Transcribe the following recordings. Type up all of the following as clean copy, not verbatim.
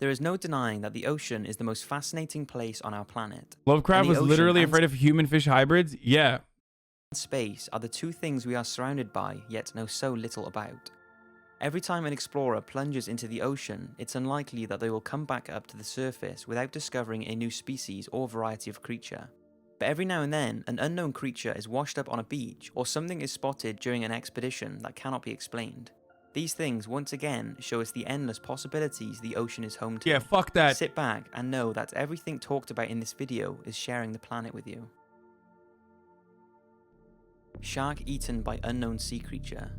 There is no denying that the ocean is the most fascinating place on our planet. Lovecraft was literally afraid of human-fish hybrids? Yeah. Space are the two things we are surrounded by, yet know so little about. Every time an explorer plunges into the ocean, it's unlikely that they will come back up to the surface without discovering a new species or variety of creature. But every now and then, an unknown creature is washed up on a beach, or something is spotted during an expedition that cannot be explained. These things, once again, show us the endless possibilities the ocean is home to. Yeah, fuck that. Sit back and know that everything talked about in this video is sharing the planet with you. Shark eaten by unknown sea creature.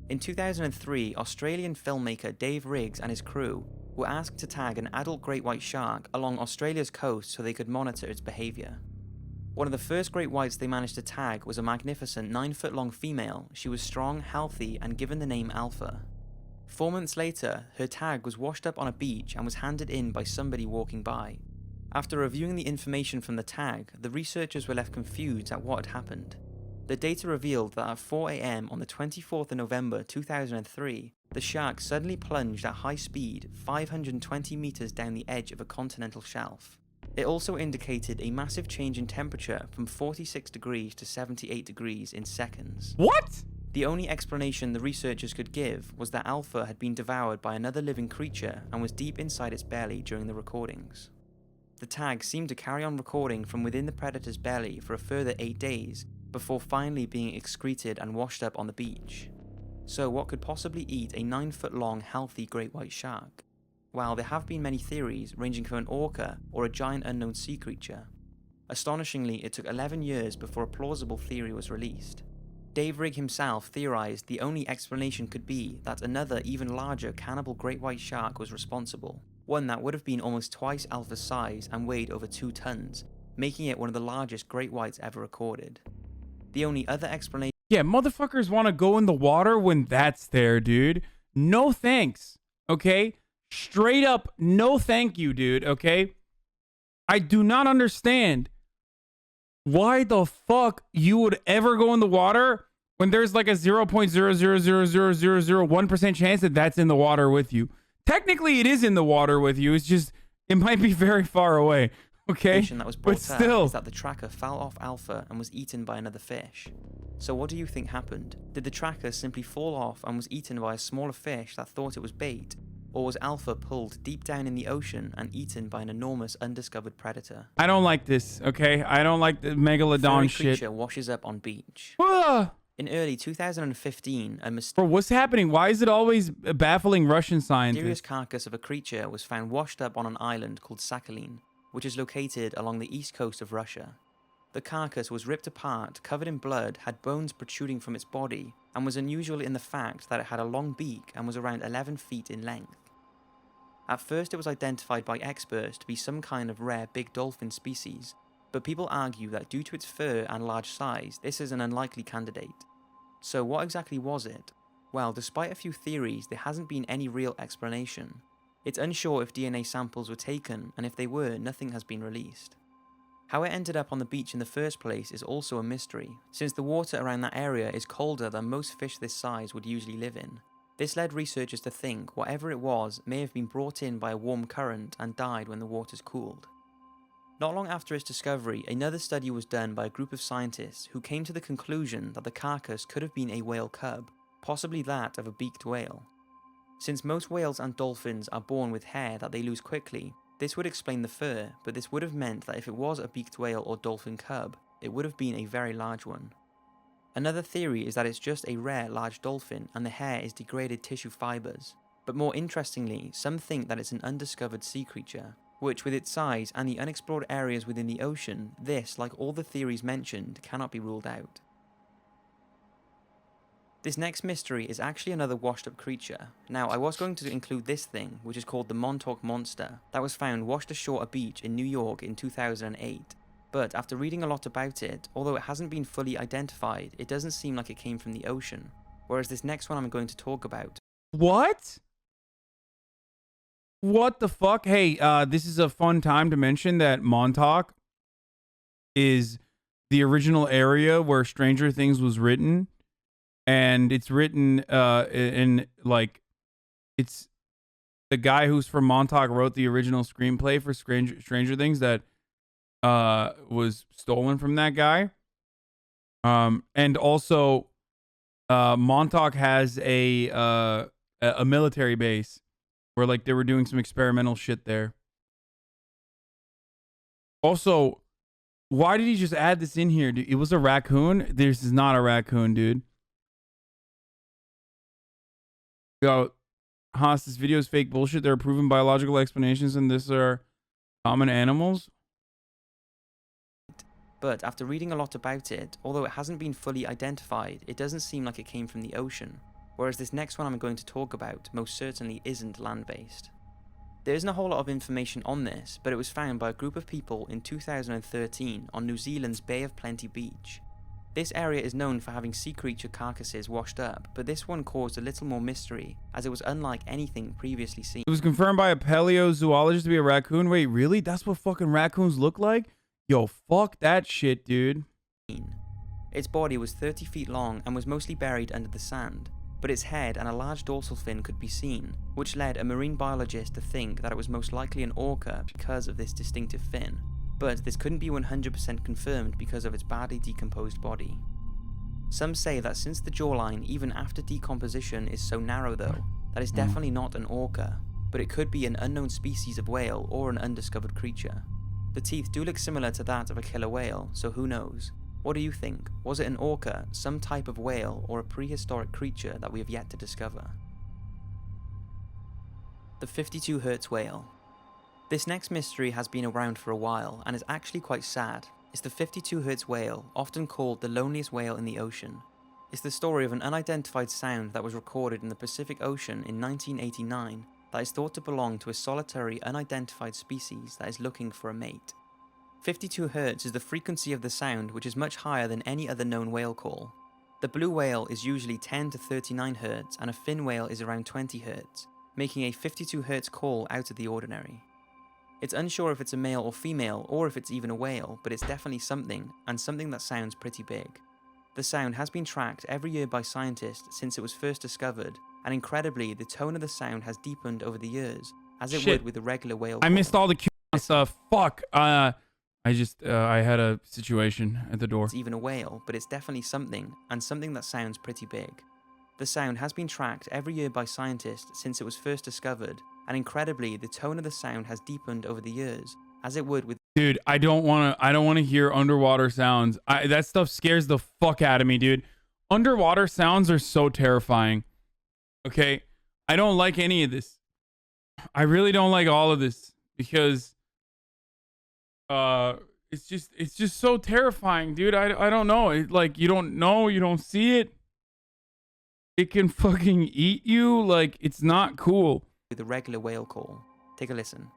In 2003, Australian filmmaker Dave Riggs and his crew were asked to tag an adult great white shark along Australia's coast so they could monitor its behaviour. One of the first great whites they managed to tag was a magnificent 9-foot-long female. She was strong, healthy, and given the name Alpha. 4 months later, her tag was washed up on a beach and was handed in by somebody walking by. After reviewing the information from the tag, the researchers were left confused at what had happened. The data revealed that at 4 AM on the 24th of November 2003, the shark suddenly plunged at high speed 520 meters down the edge of a continental shelf. It also indicated a massive change in temperature from 46 degrees to 78 degrees in seconds. What? The only explanation the researchers could give was that Alpha had been devoured by another living creature and was deep inside its belly during the recordings. The tag seemed to carry on recording from within the predator's belly for a further 8 days, before finally being excreted and washed up on the beach. So what could possibly eat a 9-foot-long healthy great white shark? Well, there have been many theories ranging from an orca or a giant unknown sea creature. Astonishingly, it took 11 years before a plausible theory was released. Dave Rigg himself theorized the only explanation could be that another even larger cannibal great white shark was responsible, one that would have been almost twice Alpha's size and weighed over 2 tons, making it one of the largest great whites ever recorded. The only other explanation... Yeah, motherfuckers want to go in the water when that's there, dude. No thanks, okay? Straight up, no thank you, dude, okay? I do not understand why the fuck you would ever go in the water when there's like a 0.0000001% chance that that's in the water with you. Technically, it is in the water with you. It's just, it might be very far away, okay? That was brought But still, up is that the tracker fell off Alpha and was eaten by another fish. So what do you think happened? Did the tracker simply fall off and was eaten by a smaller fish that thought it was bait? Or was Alpha pulled deep down in the ocean and eaten by an enormous undiscovered predator? I don't like this, okay? I don't like the megalodon shit. Creature washes up on beach. In early 2015, Bro, what's happening? Why is it always baffling Russian scientists? mysterious carcass of a creature was found washed up on an island called Sakhalin, which is located along the east coast of Russia. The carcass was ripped apart, covered in blood, had bones protruding from its body, and was unusual in the fact that it had a long beak and was around 11 feet in length. At first it was identified by experts to be some kind of rare big dolphin species, but people argue that due to its fur and large size, this is an unlikely candidate. So what exactly was it? Well, despite a few theories, there hasn't been any real explanation. It's unsure if DNA samples were taken, and if they were, nothing has been released. How it ended up on the beach in the first place is also a mystery, since the water around that area is colder than most fish this size would usually live in. This led researchers to think whatever it was may have been brought in by a warm current and died when the waters cooled. Not long after its discovery, another study was done by a group of scientists who came to the conclusion that the carcass could have been a whale cub, possibly that of a beaked whale. Since most whales and dolphins are born with hair that they lose quickly, this would explain the fur, but this would have meant that if it was a beaked whale or dolphin cub, it would have been a very large one. Another theory is that it's just a rare large dolphin and the hair is degraded tissue fibers, but more interestingly, some think that it's an undiscovered sea creature, which with its size and the unexplored areas within the ocean, this, like all the theories mentioned, cannot be ruled out. This next mystery is actually another washed up creature. Now, I was going to include this thing, which is called the Montauk Monster, that was found washed ashore a beach in New York in 2008. But after reading a lot about it, although it hasn't been fully identified, it doesn't seem like it came from the ocean. Whereas this next one I'm going to talk about. What? What the fuck? Hey, this is a fun time to mention that Montauk is the original area where Stranger Things was written. And it's written in like, it's the guy who's from Montauk wrote the original screenplay for Stranger Things that was stolen from that guy. And also Montauk has a military base where like they were doing some experimental shit there. Also, why did he just add this in here, dude? It was a raccoon. This is not a raccoon, dude. Yo, Haas, this video is fake bullshit. There are proven biological explanations, and this are common animals. But after reading a lot about it, although it hasn't been fully identified, it doesn't seem like it came from the ocean, whereas this next one I'm going to talk about most certainly isn't land-based. There isn't a whole lot of information on this, but it was found by a group of people in 2013 on New Zealand's Bay of Plenty beach. This area is known for having sea creature carcasses washed up, but this one caused a little more mystery, as it was unlike anything previously seen. It was confirmed by a paleozoologist to be a raccoon. Wait, really? That's what fucking raccoons look like? Yo, fuck that shit, dude. Its body was 30 feet long and was mostly buried under the sand, but its head and a large dorsal fin could be seen, which led a marine biologist to think that it was most likely an orca because of this distinctive fin, but this couldn't be 100% confirmed because of its badly decomposed body. Some say that since the jawline, even after decomposition, is so narrow though, that it's definitely not an orca, but it could be an unknown species of whale or an undiscovered creature. The teeth do look similar to that of a killer whale, so who knows? What do you think? Was it an orca, some type of whale, or a prehistoric creature that we have yet to discover? The 52 Hertz whale. This next mystery has been around for a while and is actually quite sad. It's the 52 Hertz whale, often called the loneliest whale in the ocean. It's the story of an unidentified sound that was recorded in the Pacific Ocean in 1989 that is thought to belong to a solitary unidentified species that is looking for a mate. 52 Hz is the frequency of the sound, which is much higher than any other known whale call. The blue whale is usually 10 to 39 Hz and a fin whale is around 20 Hz, making a 52 Hz call out of the ordinary. It's unsure if it's a male or female or if it's even a whale, but it's definitely something, and something that sounds pretty big. The sound has been tracked every year by scientists since it was first discovered, and incredibly, the tone of the sound has deepened over the years, as it would with the regular whale call. I missed all the Q stuff. Fuck. I had a situation at the door. It's even a whale, but it's definitely something, and something that sounds pretty big. The sound has been tracked every year by scientists since it was first discovered, and incredibly, the tone of the sound has deepened over the years, as it would with... Dude, I don't want to hear underwater sounds. That stuff scares the fuck out of me, dude. Underwater sounds are so terrifying. Okay? I don't like any of this. I really don't like all of this because it's just so terrifying, dude. I don't know. Like, you don't know, you don't see it. It can fucking eat you. Like, it's not cool. With the regular whale call. Take a listen.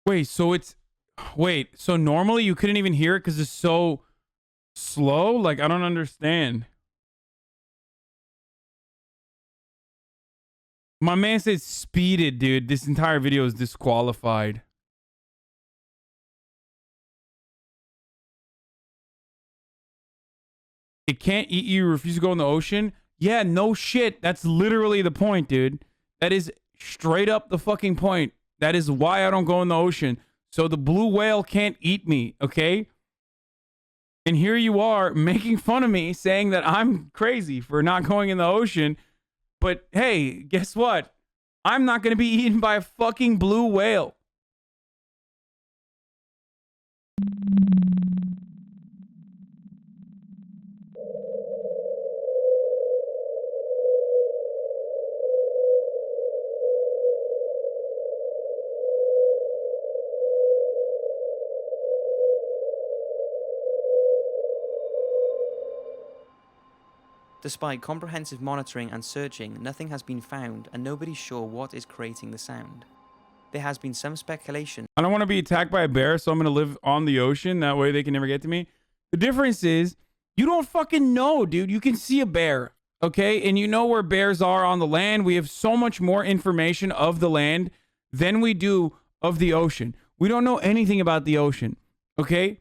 Wait, so normally you couldn't even hear it because it's so slow? Like, I don't understand. My man said speeded, dude. This entire video is disqualified. It can't eat you, refuse to go in the ocean? Yeah, no shit. That's literally the point, dude. That is straight up the fucking point. That is why I don't go in the ocean. So the blue whale can't eat me, okay? And here you are making fun of me, saying that I'm crazy for not going in the ocean. But hey, guess what? I'm not going to be eaten by a fucking blue whale. Despite comprehensive monitoring and searching, nothing has been found and nobody's sure what is creating the sound. There has been some speculation. I don't want to be attacked by a bear, so I'm going to live on the ocean. That way they can never get to me. The difference is you don't fucking know, dude. You can see a bear, okay? And you know where bears are on the land. We have so much more information of the land than we do of the ocean. We don't know anything about the ocean, okay?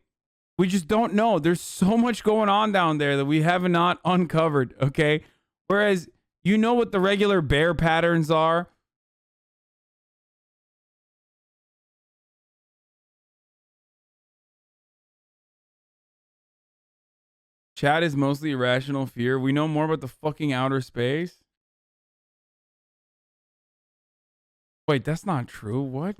We just don't know. There's so much going on down there that we have not uncovered, okay? Whereas you know what the regular bear patterns are. Chat is mostly irrational fear. We know more about the fucking outer space. Wait, that's not true. What?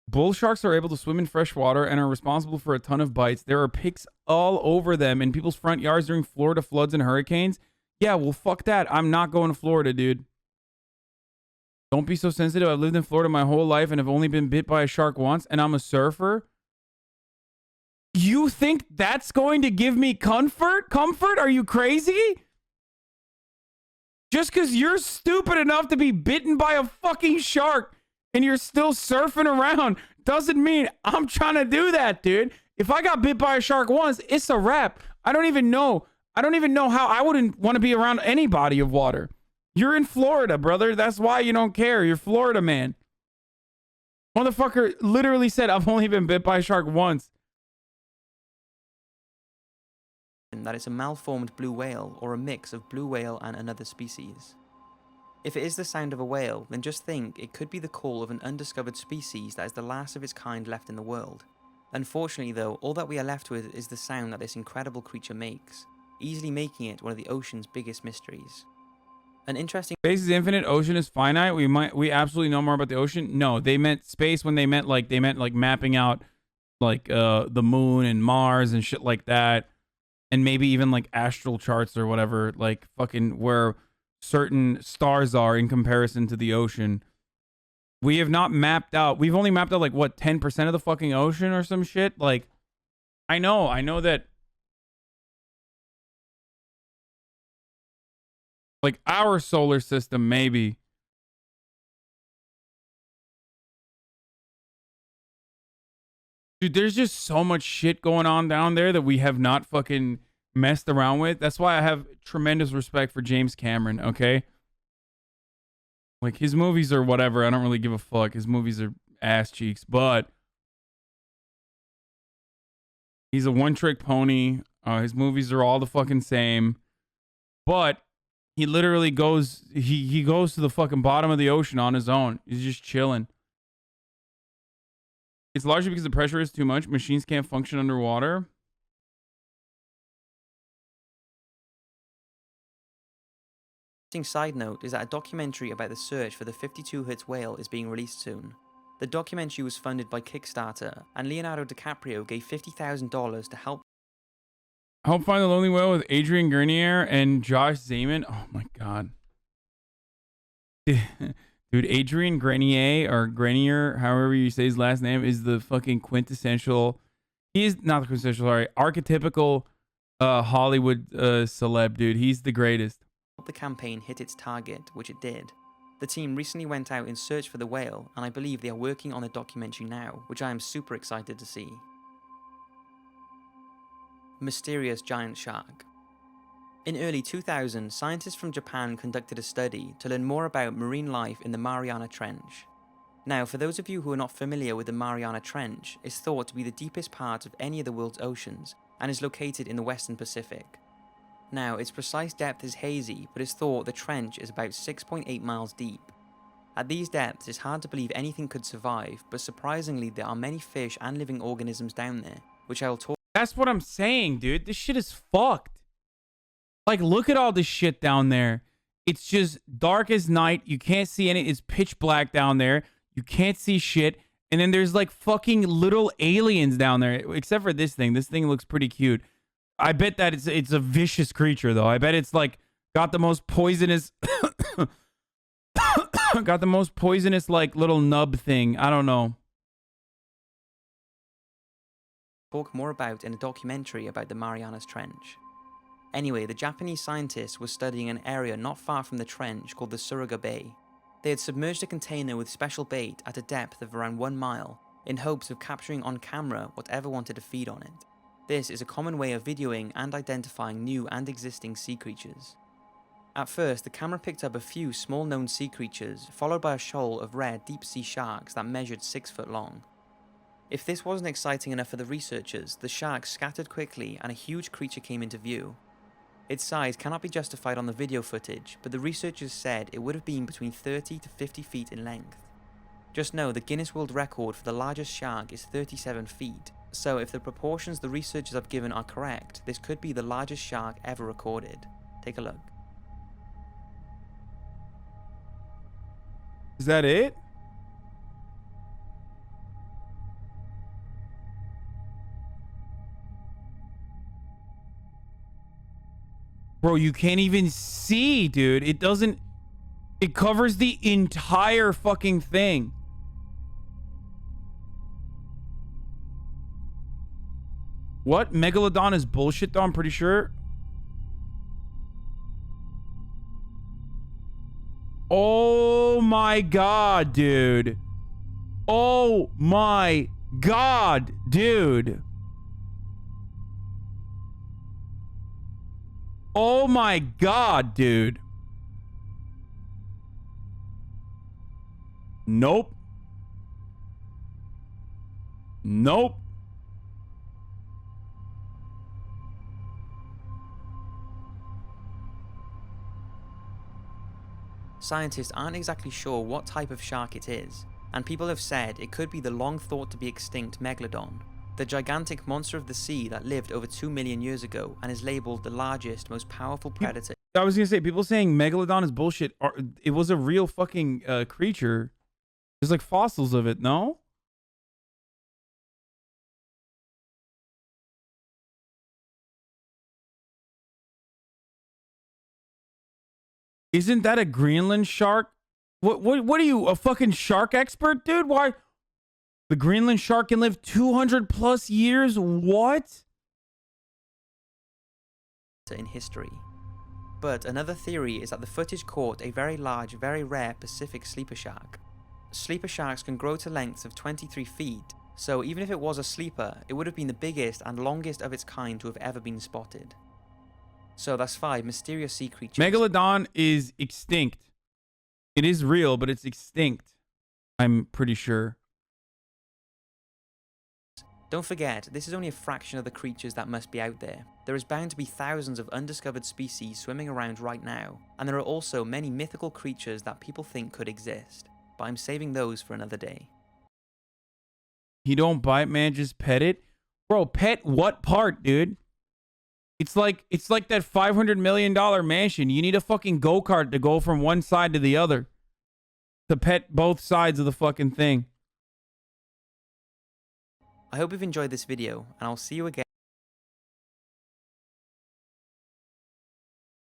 Bull sharks are able to swim in fresh water and are responsible for a ton of bites. There are pics all over them in people's front yards during Florida floods and hurricanes. Yeah, well, fuck that. I'm not going to Florida, dude. Don't be so sensitive. I've lived in Florida my whole life and have only been bit by a shark once, and I'm a surfer. You think that's going to give me comfort? Comfort? Are you crazy? Just because you're stupid enough to be bitten by a fucking shark and you're still surfing around doesn't mean I'm trying to do that, dude. If I got bit by a shark once, it's a wrap. I don't even know how I wouldn't want to be around any body of water. You're in Florida, brother. That's why you don't care. You're Florida, man. Motherfucker literally said, I've only been bit by a shark once. That it's a malformed blue whale or a mix of blue whale and another species. If it is the sound of a whale, then just think it could be the call of an undiscovered species that is the last of its kind left in the world. Unfortunately though, all that we are left with is the sound that this incredible creature makes, easily making it one of the ocean's biggest mysteries. An interesting— Space is infinite, ocean is finite. We absolutely know more about the ocean. No, they meant space when they meant like mapping out like the moon and Mars and shit like that. And maybe even like astral charts or whatever, like fucking where certain stars are in comparison to the ocean. We have not mapped out. We've only mapped out like what, 10% of the fucking ocean or some shit. Like, I know that like our solar system, maybe. Dude, there's just so much shit going on down there that we have not fucking messed around with. That's why I have tremendous respect for James Cameron, okay? Like, his movies are whatever. I don't really give a fuck. His movies are ass cheeks, but he's a one-trick pony. His movies are all the fucking same. But he literally goes, he goes to the fucking bottom of the ocean on his own. He's just chilling. It's largely because the pressure is too much. Machines can't function underwater. side note is that a documentary about the search for the 52 Hertz whale is being released soon. The documentary was funded by Kickstarter, and Leonardo DiCaprio gave $50,000 to help Find the Lonely Whale with Adrian Grenier and Josh Zaman. Oh my god. Dude, Adrian Grenier, or Grenier, however you say his last name, is the fucking quintessential. He is not the quintessential, sorry, archetypical Hollywood celeb, dude. He's the greatest. the campaign hit its target, which it did. The team recently went out in search for the whale, and I believe they are working on the documentary now, which I am super excited to see. Mysterious giant shark. In early 2000, scientists from Japan conducted a study to learn more about marine life in the Mariana Trench. Now, for those of you who are not familiar with the Mariana Trench, it's thought to be the deepest part of any of the world's oceans, and is located in the Western Pacific. Now, its precise depth is hazy, but it's thought the trench is about 6.8 miles deep. At these depths, it's hard to believe anything could survive, but surprisingly there are many fish and living organisms down there, which I will talk— That's what I'm saying, dude. This shit is fucked. Like, look at all this shit down there. It's just dark as night. You can't see any. It's pitch black down there. You can't see shit. And then there's like fucking little aliens down there. Except for this thing. This thing looks pretty cute. I bet that it's a vicious creature, though. I bet it's like got the most poisonous... got the most poisonous like little nub thing. I don't know. talk more about in a documentary about the Marianas Trench. Anyway, the Japanese scientists were studying an area not far from the trench called the Suruga Bay. They had submerged a container with special bait at a depth of around 1 mile, in hopes of capturing on camera whatever wanted to feed on it. This is a common way of videoing and identifying new and existing sea creatures. At first, the camera picked up a few small known sea creatures, followed by a shoal of rare deep sea sharks that measured 6 foot long. If this wasn't exciting enough for the researchers, the sharks scattered quickly and a huge creature came into view. Its size cannot be justified on the video footage, but the researchers said it would have been between 30 to 50 feet in length. Just know the Guinness World Record for the largest shark is 37 feet, so if the proportions the researchers have given are correct, this could be the largest shark ever recorded. Take a look. Is that it? Bro, you can't even see, dude. It doesn't... It covers the entire fucking thing. What? Megalodon is bullshit, though, I'm pretty sure. Oh my god, dude. Oh my god, dude. Oh my god, dude. Nope. Nope. Scientists aren't exactly sure what type of shark it is, and people have said it could be the long thought to be extinct Megalodon, the gigantic monster of the sea that lived over 2 million years ago and is labeled the largest, most powerful predator. I was gonna say, people saying Megalodon is bullshit. It was a real fucking creature. There's like fossils of it, no? Isn't that a Greenland shark? What are you, a fucking shark expert, dude? Why? The Greenland shark can live 200 plus years? What? In history. But another theory is that the footage caught a very large, very rare Pacific sleeper shark. Sleeper sharks can grow to lengths of 23 feet, so even if it was a sleeper, it would have been the biggest and longest of its kind to have ever been spotted. So that's 5 mysterious sea creatures. Megalodon is extinct. It is real, but it's extinct. I'm pretty sure. Don't forget, this is only a fraction of the creatures that must be out there. There is bound to be thousands of undiscovered species swimming around right now, and there are also many mythical creatures that people think could exist, but I'm saving those for another day. He don't bite, man, just pet it. Bro, pet what part, dude? It's like that $500 million mansion. You need a fucking go-kart to go from one side to the other to pet both sides of the fucking thing. I hope you've enjoyed this video, and I'll see you again.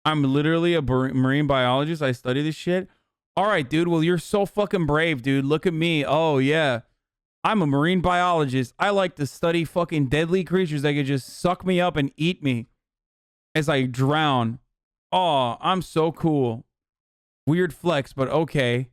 I'm literally a marine biologist. I study this shit. All right, dude. Well, you're so fucking brave, dude. Look at me. Oh, yeah. I'm a marine biologist. I like to study fucking deadly creatures that could just suck me up and eat me as I drown. Oh, I'm so cool. Weird flex, but okay.